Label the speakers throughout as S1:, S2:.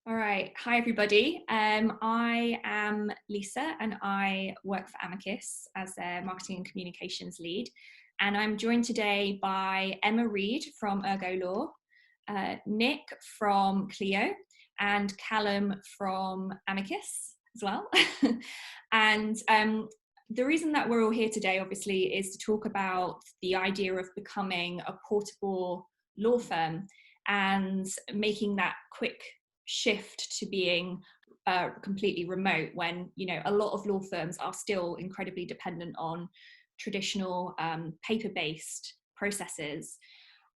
S1: All right. Hi, everybody. I am Lisa and I work for Amiqus as their marketing and communications lead. And I'm joined today by Emma Reid from Ergo Law, Nick from Clio, and Callum from Amiqus as well. And the reason that we're all here today, obviously, is to talk about the idea of becoming a portable law firm and making that quick shift to being completely remote when, you know, a lot of law firms are still incredibly dependent on traditional paper-based processes.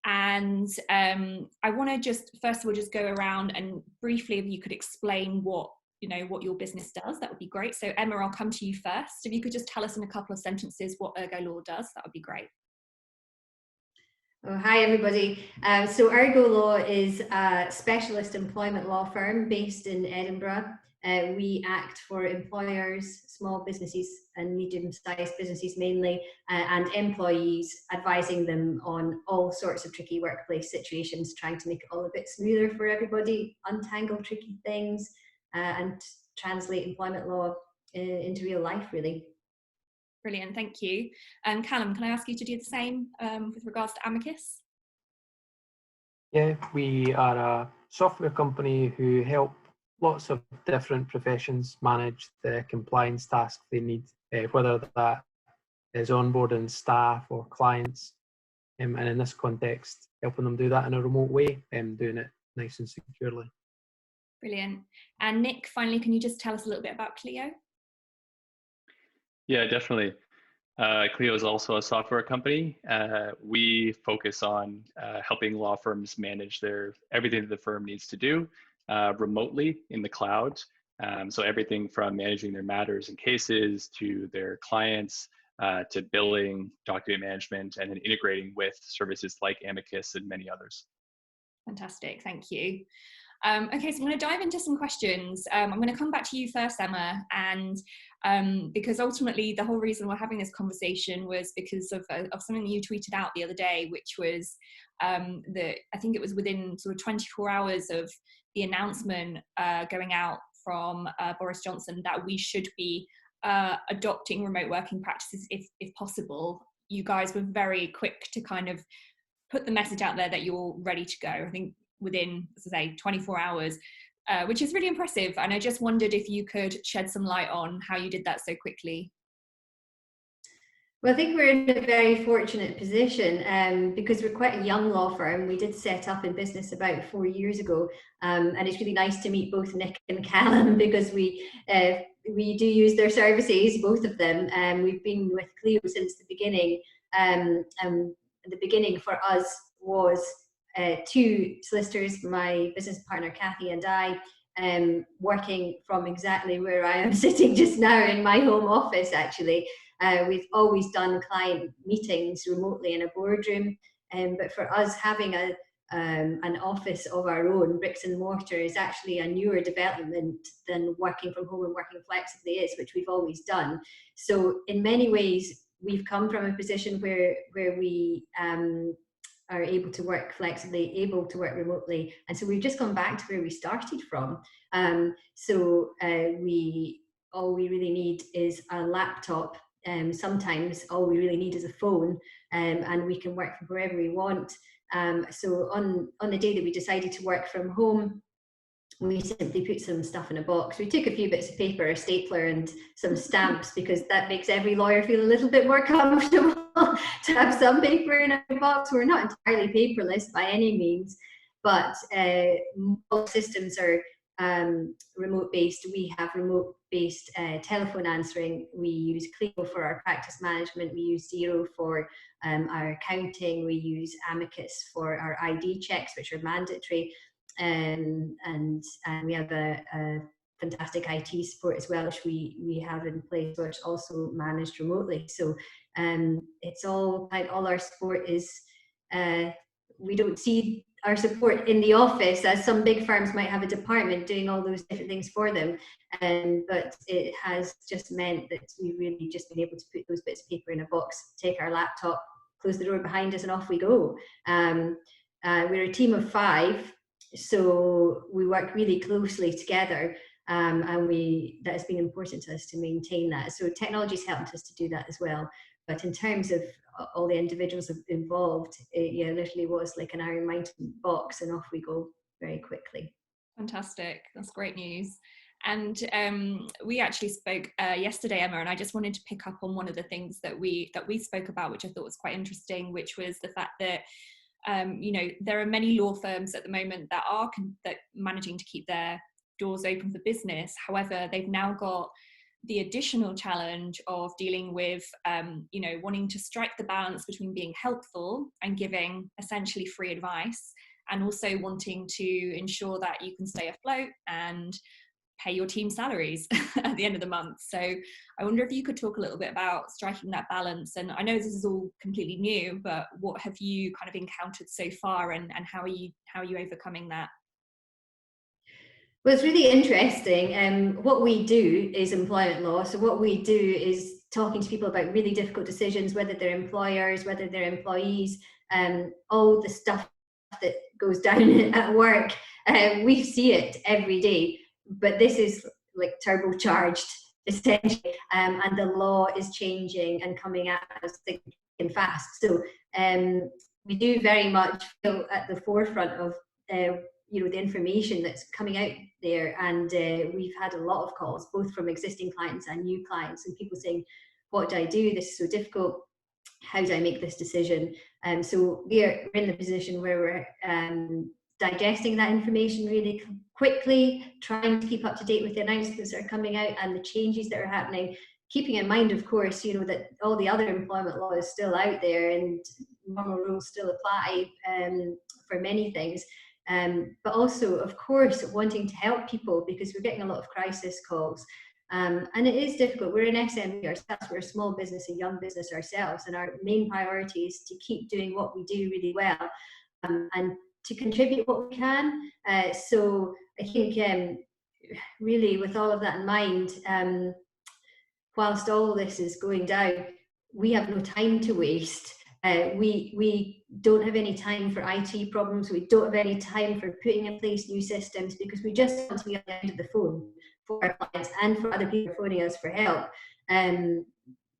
S1: And I want to just first of all just go around and briefly, if you could explain what your business does, that would be great. So Emma, I'll come to you first. If you could just tell us in a couple of sentences what Ergo Law does, that would be great.
S2: Oh, hi everybody. So Ergo Law is a specialist employment law firm based in Edinburgh. We act for employers, small businesses and medium-sized businesses mainly, and employees, advising them on all sorts of tricky workplace situations, trying to make it all a bit smoother for everybody, untangle tricky things, and translate employment law into real life, really.
S1: Brilliant, thank you. Callum, can I ask you to do the same with regards to Amiqus?
S3: Yeah, we are a software company who help lots of different professions manage the compliance tasks they need, whether that is onboarding staff or clients, and in this context, helping them do that in a remote way and doing it nice and securely.
S1: Brilliant. And Nick, finally, can you just tell us a little bit about Clio?
S4: Yeah, definitely. Clio is also a software company. We focus on helping law firms manage everything that the firm needs to do remotely in the cloud. So everything from managing their matters and cases to their clients to billing, document management, and then integrating with services like Amiqus and many others.
S1: Fantastic, thank you. Okay, so I'm going to dive into some questions. I'm going to come back to you first, Emma, and because ultimately the whole reason we're having this conversation was because of something that you tweeted out the other day, which was that I think it was within sort of 24 hours of the announcement going out from Boris Johnson that we should be adopting remote working practices if possible. You guys were very quick to kind of put the message out there that you're ready to go. I think within, as I say, 24 hours, which is really impressive. And I just wondered if you could shed some light on how you did that so quickly.
S2: Well, I think we're in a very fortunate position because we're quite a young law firm. We did set up in business about 4 years ago, and it's really nice to meet both Nick and Callum because we do use their services, both of them. We've been with Clio since the beginning. The beginning for us was two solicitors, my business partner Kathy and I, working from exactly where I am sitting just now in my home office actually. We've always done client meetings remotely in a boardroom, but for us having an office of our own, bricks and mortar, is actually a newer development than working from home and working flexibly is, which we've always done. So in many ways, we've come from a position where we are able to work flexibly, able to work remotely. And so we've just gone back to where we started from. All we really need is a laptop. Sometimes all we really need is a phone, and we can work from wherever we want. So on the day that we decided to work from home, we simply put some stuff in a box. We took a few bits of paper, a stapler and some stamps, because that makes every lawyer feel a little bit more comfortable to have some paper in a box. We're not entirely paperless by any means, but most systems are remote based. We have remote based telephone answering. We use Clio for our practice management. We use Xero for our accounting. We use Amiqus for our ID checks, which are mandatory. And we have a fantastic IT support as well, which we have in place, which also managed remotely. So it's all our support is, we don't see our support in the office as some big firms might have a department doing all those different things for them. But it has just meant that we've really just been able to put those bits of paper in a box, take our laptop, close the door behind us, and off we go. We're a team of 5. So we work really closely together, and that has been important to us to maintain that. So technology's helped us to do that as well. But in terms of all the individuals involved, it literally was like an Iron Mountain box, and off we go very quickly.
S1: Fantastic. That's great news. And we actually spoke yesterday, Emma, and I just wanted to pick up on one of the things that we spoke about, which I thought was quite interesting, which was the fact that there are many law firms at the moment that are managing to keep their doors open for business. However, they've now got the additional challenge of dealing with, wanting to strike the balance between being helpful and giving essentially free advice, and also wanting to ensure that you can stay afloat and pay your team salaries at the end of the month. So I wonder if you could talk a little bit about striking that balance. And I know this is all completely new, but what have you kind of encountered so far, and how are you overcoming that?
S2: Well, it's really interesting. What we do is employment law. So what we do is talking to people about really difficult decisions, whether they're employers, whether they're employees, all the stuff that goes down at work. We see it every day, but this is like turbocharged essentially, and the law is changing and coming at us thick and fast. So we do very much feel at the forefront of the information that's coming out there, and we've had a lot of calls both from existing clients and new clients, and people saying, what do I do? This is so difficult. How do I make this decision? So we're in the position where we're digesting that information really quickly, trying to keep up to date with the announcements that are coming out and the changes that are happening, keeping in mind, of course, that all the other employment law is still out there and normal rules still apply for many things. But also, of course, wanting to help people, because we're getting a lot of crisis calls. And it is difficult. We're an SME ourselves, we're a small business, a young business ourselves, and our main priority is to keep doing what we do really well, and to contribute what we can. So I think really with all of that in mind, whilst all this is going down, we have no time to waste. We don't have any time for IT problems. We don't have any time for putting in place new systems, because we just want to be on the end of the phone for our clients and for other people phoning us for help.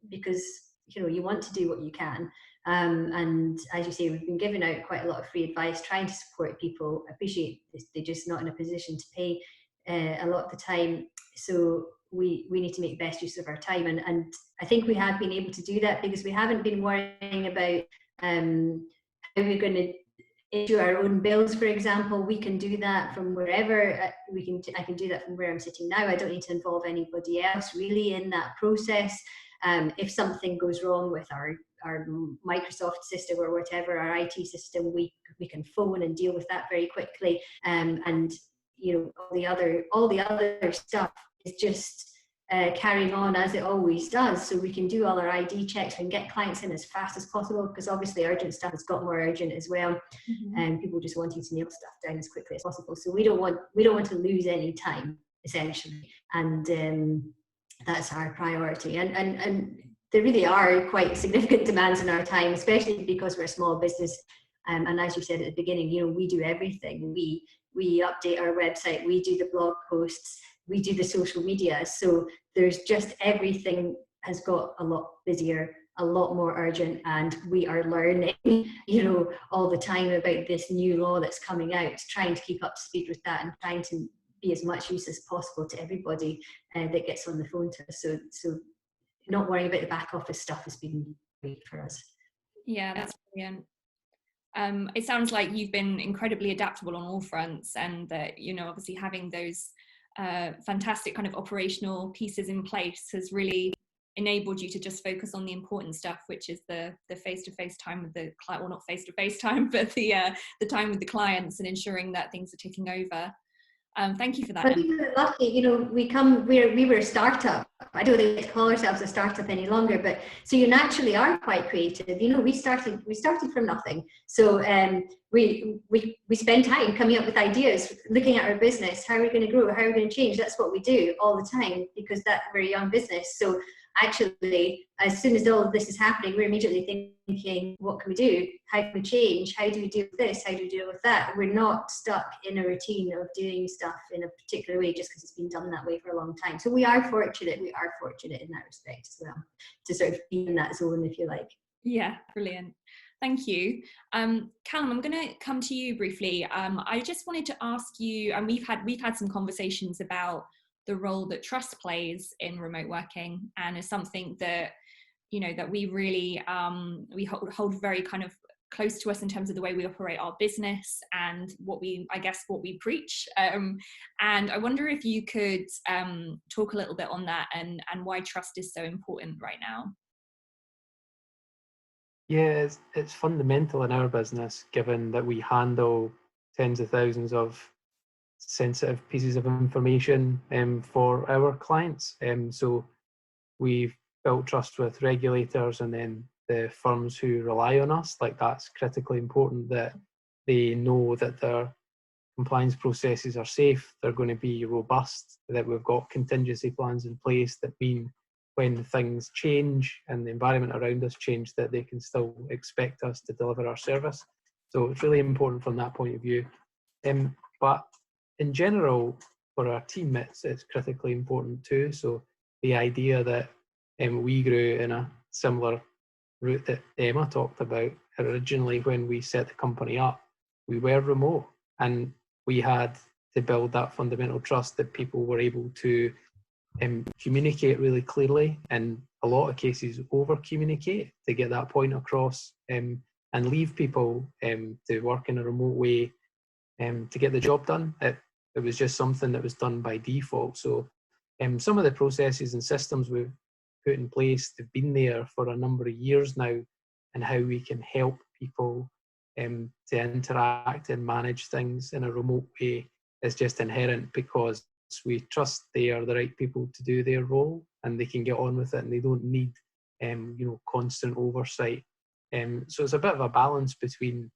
S2: Because you want to do what you can. And as you say, we've been giving out quite a lot of free advice, trying to support people. I appreciate they're just not in a position to pay a lot of the time. So we need to make the best use of our time, and I think we have been able to do that, because we haven't been worrying about how we're going to issue our own bills, for example. We can do that from wherever. I can do that from where I'm sitting now. I don't need to involve anybody else really in that process. If something goes wrong with our Microsoft system or whatever, our IT system, we can phone and deal with that very quickly. And all the other stuff is just carrying on as it always does. So we can do all our ID checks and get clients in as fast as possible, because obviously urgent stuff has got more urgent as well, and people just wanting to nail stuff down as quickly as possible. So we don't want to lose any time, essentially, and that's our priority. And there really are quite significant demands in our time, especially because we're a small business. And as you said at the beginning, we do everything. We update our website, we do the blog posts, we do the social media. So there's just everything has got a lot busier, a lot more urgent, and we are learning, all the time about this new law that's coming out, trying to keep up to speed with that and trying to be as much use as possible to everybody that gets on the phone to us. So not worrying about the back office stuff has been great for us.
S1: Yeah, that's brilliant. It sounds like you've been incredibly adaptable on all fronts, and that obviously having those fantastic kind of operational pieces in place has really enabled you to just focus on the important stuff, which is the face-to-face time with the client, well, not face-to-face time, but the time with the clients, and ensuring that things are ticking over. Thank you for that.
S2: But we were lucky, we were a startup. I don't think we call ourselves a startup any longer, but so you naturally are quite creative. We started from nothing. So we spend time coming up with ideas, looking at our business, how are we going to grow, how are we going to change. That's what we do all the time, because we're a young business. So actually, as soon as all of this is happening, we're immediately thinking, what can we do? How can we change? How do we deal with this? How do we deal with that? We're not stuck in a routine of doing stuff in a particular way just because it's been done that way for a long time. So we are fortunate in that respect as well, to sort of be in that zone, if you like.
S1: Yeah, brilliant. Thank you. Callum, I'm going to come to you briefly. I just wanted to ask you, and we've had some conversations about the role that trust plays in remote working, and is something that, you know, that we really we hold very kind of close to us in terms of the way we operate our business and what we preach. And I wonder if you could talk a little bit on that and why trust is so important right now.
S3: Yeah, it's fundamental in our business, given that we handle tens of thousands of sensitive pieces of information for our clients. So we've built trust with regulators and then the firms who rely on us. Like, that's critically important, that they know that their compliance processes are safe, they're going to be robust, that we've got contingency plans in place that mean when things change and the environment around us change, that they can still expect us to deliver our service. So it's really important from that point of view. But in general, for our team, it's critically important too. So the idea that we grew in a similar route that Emma talked about. Originally, when we set the company up, we were remote, and we had to build that fundamental trust that people were able to communicate really clearly, and a lot of cases over communicate to get that point across, and leave people to work in a remote way to get the job done. It was just something that was done by default. So some of the processes and systems we've put in place have been there for a number of years now, and how we can help people to interact and manage things in a remote way is just inherent, because we trust they are the right people to do their role and they can get on with it, and they don't need constant oversight. So it's a bit of a balance between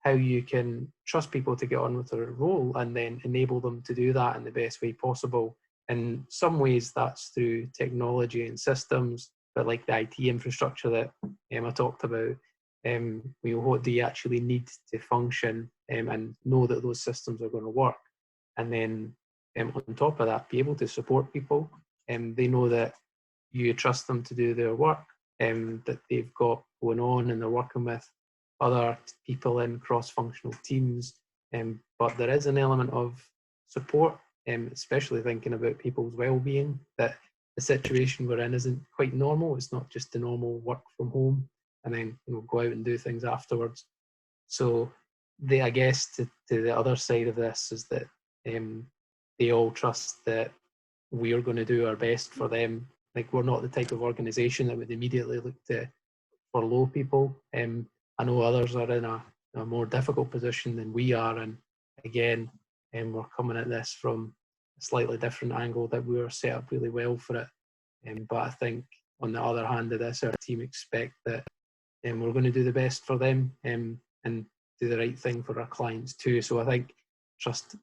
S3: how you can trust people to get on with their role and then enable them to do that in the best way possible. In some ways that's through technology and systems, but like the IT infrastructure that Emma talked about, what do you actually need to function and know that those systems are going to work? And then on top of that, be able to support people. They know that you trust them to do their work, that they've got going on, and they're working with other people in cross-functional teams. But there is an element of support, especially thinking about people's well-being, that the situation we're in isn't quite normal. It's not just the normal work from home and then go out and do things afterwards. So I guess to the other side of this is that they all trust that we are going to do our best for them. Like, we're not the type of organisation that would immediately look to furlough people. I know others are in a more difficult position than we are, and again, we're coming at this from a slightly different angle, that we were set up really well for it. But I think on the other hand of this, our team expect that we're going to do the best for them and do the right thing for our clients too. So I think trust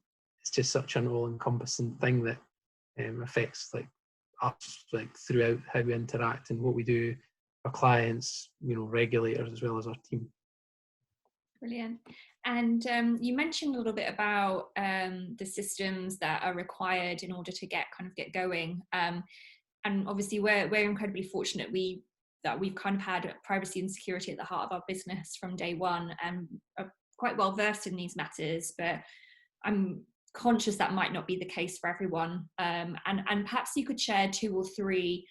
S3: is just such an all-encompassing thing that affects us throughout how we interact and what we do, our clients, regulators, as well as our team.
S1: Brilliant. And you mentioned a little bit about the systems that are required in order to get going. And obviously we're incredibly fortunate that we've kind of had privacy and security at the heart of our business from day one, and are quite well versed in these matters, but I'm conscious that might not be the case for everyone. And perhaps you could share 2 or 3,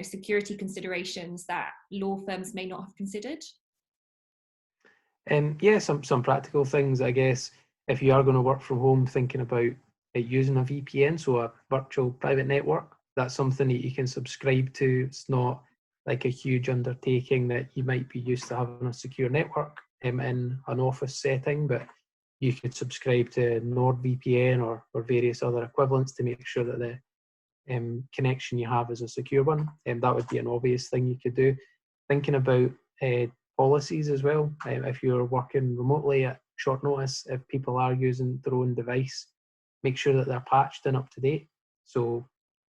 S1: security considerations that law firms may not have considered.
S3: Some practical things, I guess. If you are going to work from home, thinking about using a VPN, so a virtual private network, that's something that you can subscribe to. It's not like a huge undertaking that you might be used to having a secure network in an office setting, but you could subscribe to NordVPN or various other equivalents to make sure that the connection you have is a secure one. That would be an obvious thing you could do. Thinking about policies as well. If you're working remotely at short notice, if people are using their own device, make sure that they're patched and up to date. So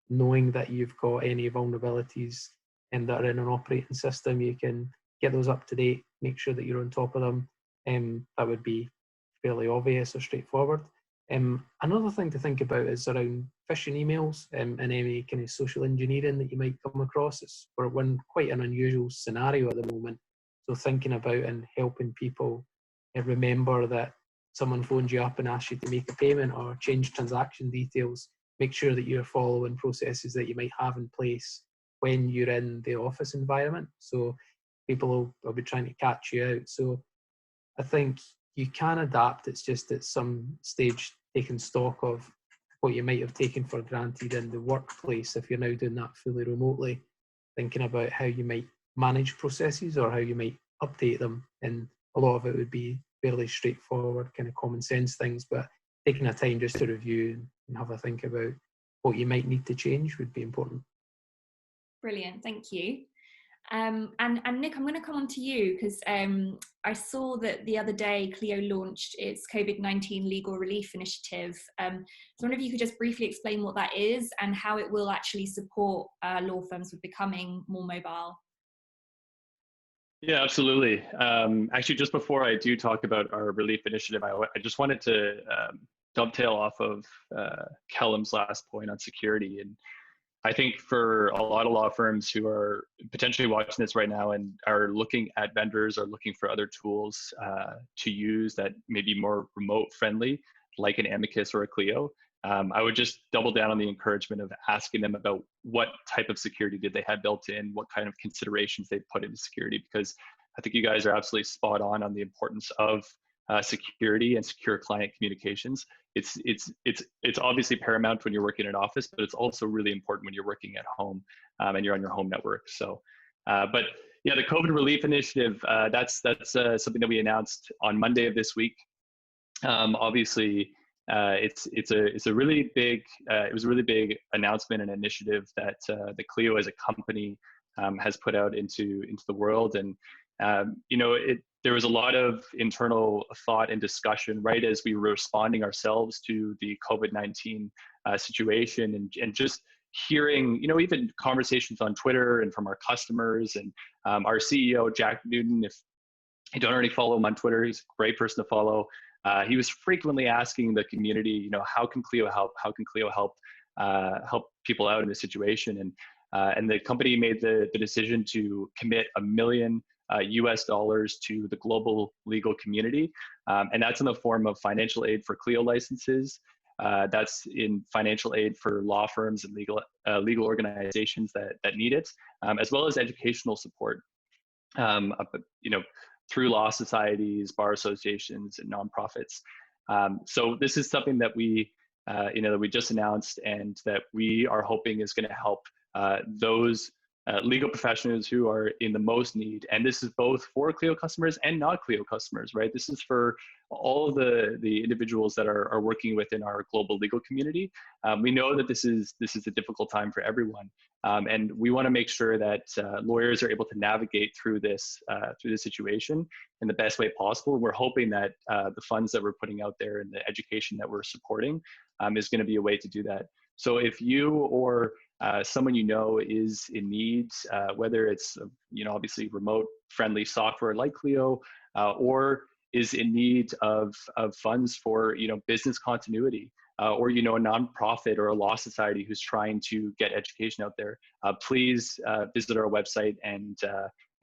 S3: knowing that you've got any vulnerabilities and that are in an operating system, you can get those up to date, make sure that you're on top of them. That would be fairly obvious or straightforward. Another thing to think about is around phishing emails and any kind of social engineering that you might come across. We're in quite an unusual scenario at the moment. So thinking about and helping people remember that someone phones you up and asks you to make a payment or change transaction details, make sure that you're following processes that you might have in place when you're in the office environment. So people will be trying to catch you out. So I think you can adapt. It's just at some stage taking stock of what you might have taken for granted in the workplace if you're now doing that fully remotely, thinking about how you might manage processes or how you might update them. And a lot of it would be fairly straightforward, kind of common sense things, but taking a time just to review and have a think about what you might need to change would be important.
S1: Brilliant, thank you. And Nick, I'm going to come on to you because I saw that the other day Clio launched its COVID-19 legal relief initiative. So I wonder if you could just briefly explain what that is and how it will actually support law firms with becoming more mobile.
S4: Yeah, absolutely. Actually, just before I do talk about our relief initiative, I just wanted to dovetail off of Callum's last point on security. And I think for a lot of law firms who are potentially watching this right now and are looking at vendors or looking for other tools to use that may be more remote friendly, like an Amiqus or a Clio, I would just double down on the encouragement of asking them about what type of security did they have built in, what kind of considerations they put into security, because I think you guys are absolutely spot on the importance of security and secure client communications. It's obviously paramount when you're working in an office, but it's also really important when you're working at home and you're on your home network. So, but yeah, the COVID relief initiative, that's something that we announced on Monday of this week. Obviously, it's a really big it was a really big announcement and initiative that the Clio as a company has put out into the world. And there was a lot of internal thought and discussion right as we were responding ourselves to the COVID-19 situation, and just hearing, even conversations on Twitter and from our customers and our CEO, Jack Newton. If you don't already follow him on Twitter, he's a great person to follow. He was frequently asking the community, how can Clio help? How can Clio help people out in this situation? And the company made the decision to commit $1 million US dollars to the global legal community. And that's in the form of financial aid for Clio licenses. That's in financial aid for law firms and legal organizations that need it, as well as educational support, through law societies, bar associations, and nonprofits. So this is something that we just announced, and that we are hoping is going to help those legal professionals who are in the most need. And this is both for Clio customers and not Clio customers, right? This is for all of the individuals that are working within our global legal community. We know that this is a difficult time for everyone. And we want to make sure that lawyers are able to navigate through this situation in the best way possible. We're hoping that the funds that we're putting out there and the education that we're supporting is going to be a way to do that. So if you or someone is in need, whether it's obviously remote friendly software like Clio, or is in need of funds for business continuity, or a nonprofit or a law society who's trying to get education out there, please visit our website, and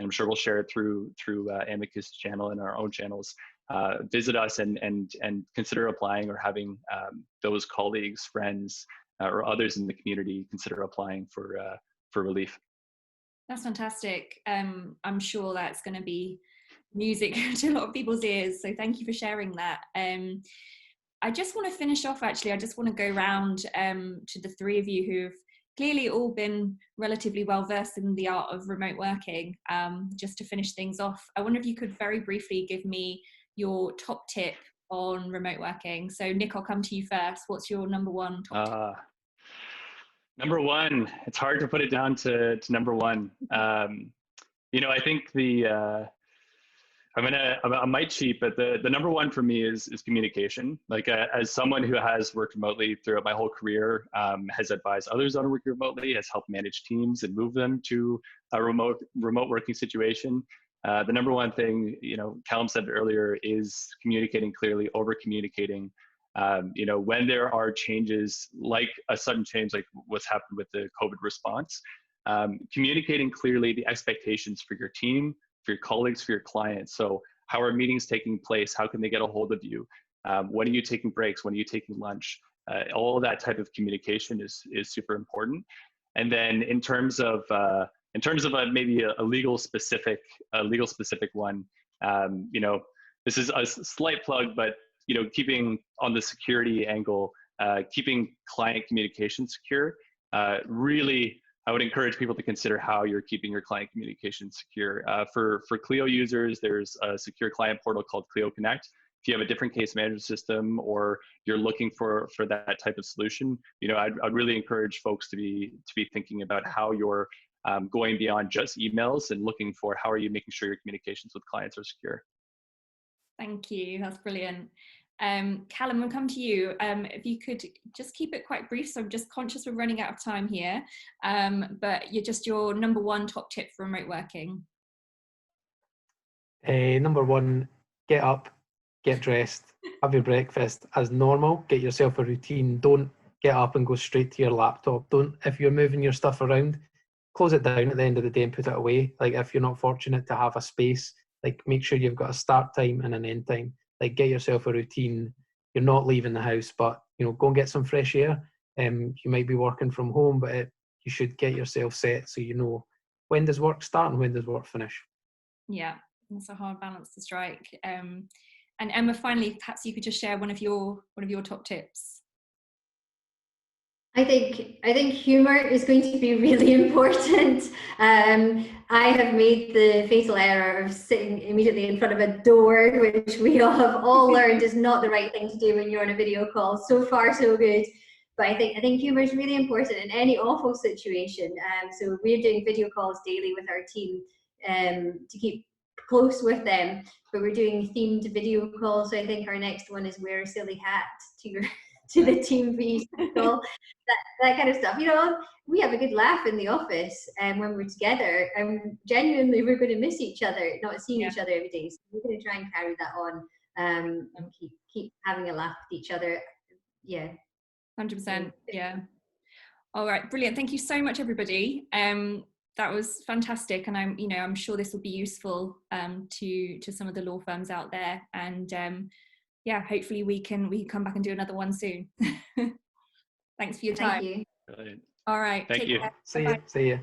S4: I'm sure we'll share it through Amiqus channel and our own channels. Visit us and consider applying, or having those colleagues, friends, or others in the community consider applying for relief.
S1: That's fantastic. I'm sure that's going to be music to a lot of people's ears. So thank you for sharing that. I just want to finish off, actually. I just want to go around to the three of you who've clearly all been relatively well versed in the art of remote working. Just to finish things off, I wonder if you could very briefly give me your top tip on remote working. So Nick, I'll come to you first. What's your number one top tip?
S4: Number one, it's hard to put it down to number one. I think I might cheat, but the number one for me is communication. Like as someone who has worked remotely throughout my whole career, has advised others on working remotely, has helped manage teams and move them to a remote working situation. The number one thing, Callum said earlier, is communicating clearly, over communicating. When there are changes, like a sudden change, like what's happened with the COVID response, communicating clearly the expectations for your team, for your colleagues, for your clients. So how are meetings taking place? How can they get a hold of you? When are you taking breaks? When are you taking lunch? All of that type of communication is super important. And then in terms of maybe a legal specific one, this is a slight plug, but keeping on the security angle, keeping client communication secure, really, I would encourage people to consider how you're keeping your client communication secure. For Clio users, there's a secure client portal called Clio Connect. If you have a different case management system or you're looking for that type of solution, I'd really encourage folks to be thinking about how you're going beyond just emails and looking for how are you making sure your communications with clients are secure.
S1: Thank you, that's brilliant. Callum, we'll come to you. If you could just keep it quite brief, so I'm just conscious we're running out of time here, but your number one top tip for remote working.
S3: Number one, get up, get dressed, have your breakfast as normal, get yourself a routine. Don't get up and go straight to your laptop. If you're moving your stuff around, close it down at the end of the day and put it away. Like if you're not fortunate to have a space, like make sure you've got a start time and an end time. Like get yourself a routine. You're not leaving the house, but go and get some fresh air. You might be working from home, but you should get yourself set so you know when does work start and when does work finish.
S1: Yeah, that's a hard balance to strike. And Emma, finally, perhaps you could just share one of your top tips.
S2: I think humor is going to be really important. I have made the fatal error of sitting immediately in front of a door, which we have all learned is not the right thing to do when you're on a video call. So far, so good. But I think humor is really important in any awful situation. So we're doing video calls daily with our team to keep close with them, but we're doing themed video calls. So I think our next one is wear a silly hat to the team call. That kind of stuff. We have a good laugh in the office when we're together, and genuinely we're going to miss each other, not seeing each other every day. So we're going to try and carry that on and keep having a laugh with each other. Yeah.
S1: 100%. Yeah. All right. Brilliant. Thank you so much, everybody. That was fantastic, and I'm sure this will be useful to some of the law firms out there. And hopefully we can come back and do another one soon. Thanks for your time.
S2: Thank you.
S4: Brilliant.
S1: All right.
S4: Thank you.
S1: Care.
S3: See you.